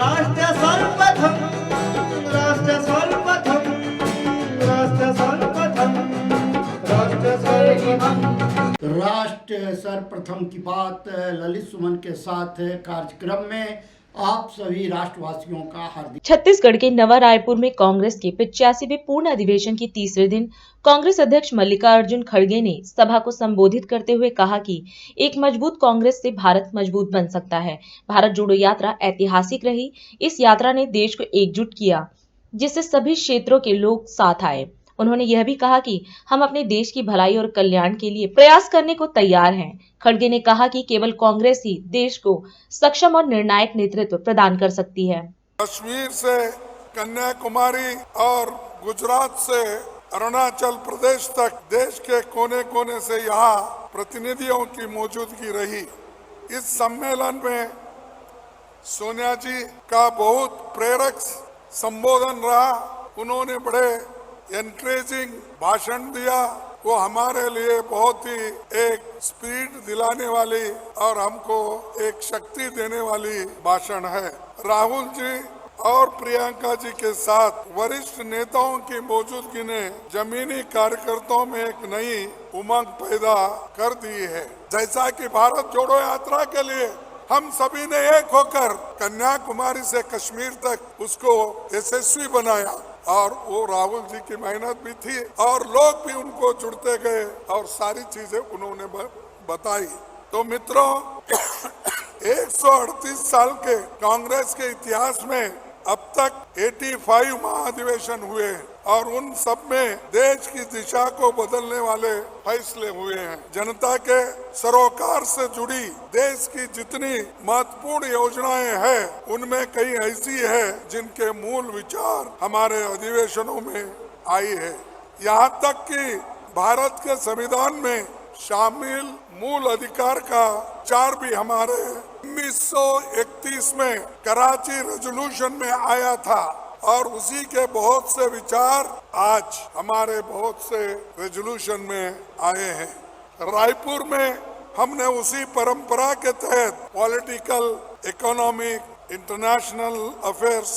राष्ट्र सर्वप्रथम राष्ट्र सर्वप्रथम राष्ट्र सर्वप्रथम राष्ट्र सर्वप्रथम राष्ट्र सर्वप्रथम की बात ललित सुमन के साथ कार्यक्रम में आप सभी राष्ट्रवासियों का हार्दिक। छत्तीसगढ़ के नवा रायपुर में कांग्रेस के 85वें पूर्ण अधिवेशन के तीसरे दिन कांग्रेस अध्यक्ष मल्लिकार्जुन खड़गे ने सभा को संबोधित करते हुए कहा कि एक मजबूत कांग्रेस से भारत मजबूत बन सकता है। भारत जोड़ो यात्रा ऐतिहासिक रही। इस यात्रा ने देश को एकजुट किया, जिससे सभी क्षेत्रों के लोग साथ आए। उन्होंने यह भी कहा कि हम अपने देश की भलाई और कल्याण के लिए प्रयास करने को तैयार हैं। खड़गे ने कहा कि केवल कांग्रेस ही देश को सक्षम और निर्णायक नेतृत्व प्रदान कर सकती है। कश्मीर से कन्याकुमारी और गुजरात से अरुणाचल प्रदेश तक देश के कोने कोने से यहाँ प्रतिनिधियों की मौजूदगी रही। इस सम्मेलन में सोनिया जी का बहुत प्रेरक संबोधन रहा। उन्होंने बड़े एनकरेजिंग भाषण दिया। वो हमारे लिए बहुत ही एक स्पीड दिलाने वाली और हमको एक शक्ति देने वाली भाषण है। राहुल जी और प्रियंका जी के साथ वरिष्ठ नेताओं की मौजूदगी ने जमीनी कार्यकर्ताओं में एक नई उमंग पैदा कर दी है। जैसा कि भारत जोड़ो यात्रा के लिए हम सभी ने एक होकर कन्याकुमारी से कश्मीर तक उसको यशस्वी बनाया और वो राहुल जी की मेहनत भी थी और लोग भी उनको जुड़ते गए और सारी चीजें उन्होंने बताई। तो मित्रों 138 साल के कांग्रेस के इतिहास में अब तक 85 महाधिवेशन हुए और उन सब में देश की दिशा को बदलने वाले फैसले हुए हैं। जनता के सरोकार से जुड़ी देश की जितनी महत्वपूर्ण योजनाएं हैं उनमें कई ऐसी है जिनके मूल विचार हमारे अधिवेशनों में आई है। यहाँ तक कि भारत के संविधान में शामिल मूल अधिकार का विचार भी हमारे 1931 में कराची रेजोल्यूशन में आया था और उसी के बहुत से विचार आज हमारे बहुत से रेजोल्यूशन में आए हैं। रायपुर में हमने उसी परंपरा के तहत political, economic, international affairs,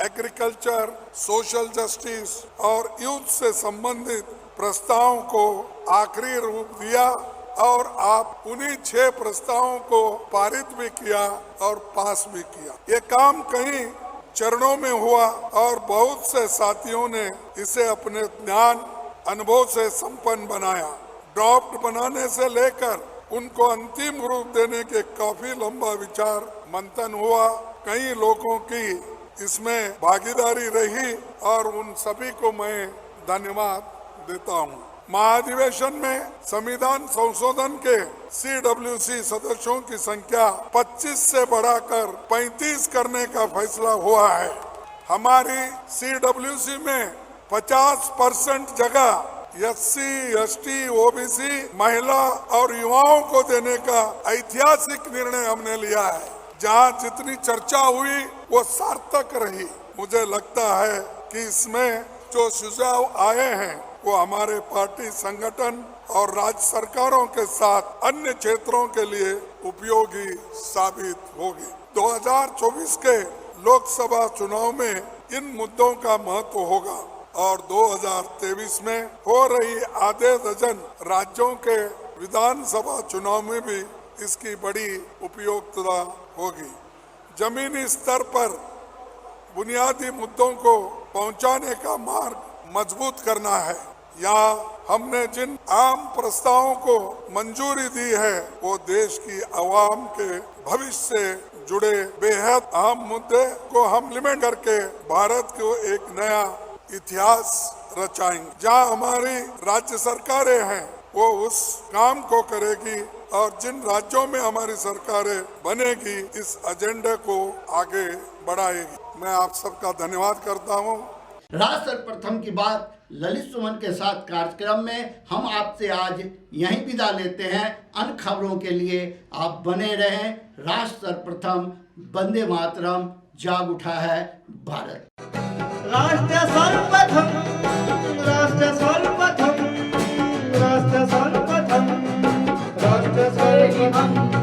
agriculture, social justice और यूथ से संबंधित प्रस्तावों को आखिरी रूप दिया और आप उन्हीं 6 प्रस्तावों को पारित भी किया और पास भी किया। ये काम कहीं चरणों में हुआ और बहुत से साथियों ने इसे अपने ज्ञान अनुभव से संपन्न बनाया। ड्राफ्ट बनाने से लेकर उनको अंतिम रूप देने के काफी लंबा विचार मंथन हुआ। कई लोगों की इसमें भागीदारी रही और उन सभी को मैं धन्यवाद देता हूँ। महाधिवेशन में संविधान संशोधन के CWC सदस्यों की संख्या 25 से बढ़ाकर 35 करने का फैसला हुआ है। हमारी CWC में 50% जगह SC, ST, OBC, महिला और युवाओं को देने का ऐतिहासिक निर्णय हमने लिया है। जहाँ जितनी चर्चा हुई वो सार्थक रही। मुझे लगता है कि इसमें जो सुझाव आए हैं वो हमारे पार्टी संगठन और राज्य सरकारों के साथ अन्य क्षेत्रों के लिए उपयोगी साबित होगी। 2024 के लोकसभा चुनाव में इन मुद्दों का महत्व होगा और 2023 में हो रही आधे दर्जन राज्यों के विधानसभा चुनाव में भी इसकी बड़ी उपयोगिता होगी। जमीनी स्तर पर बुनियादी मुद्दों को पहुंचाने का मार्ग मजबूत करना है। यहाँ हमने जिन आम प्रस्तावों को मंजूरी दी है वो देश की आवाम के भविष्य से जुड़े बेहद अहम मुद्दे को हम इम्प्लीमेंट करके भारत को एक नया इतिहास रचाएंगे। जहाँ हमारी राज्य सरकारें हैं वो उस काम को करेगी और जिन राज्यों में हमारी सरकारें बनेगी इस एजेंडे को आगे बढ़ाएगी। मैं आप सबका धन्यवाद करता हूँ। राष्ट्र सर्वप्रथम की बात ललित सुमन के साथ कार्यक्रम में हम आपसे आज यहीं विदा लेते हैं। अन्य खबरों के लिए आप बने रहें। राष्ट्र सर्वप्रथम, वंदे मातरम, जाग उठा है भारत। राष्ट्र सर्वप्रथम राष्ट्र सर्वप्रथम राष्ट्र सर्वप्रथम राष्ट्र सर्वप्रथम।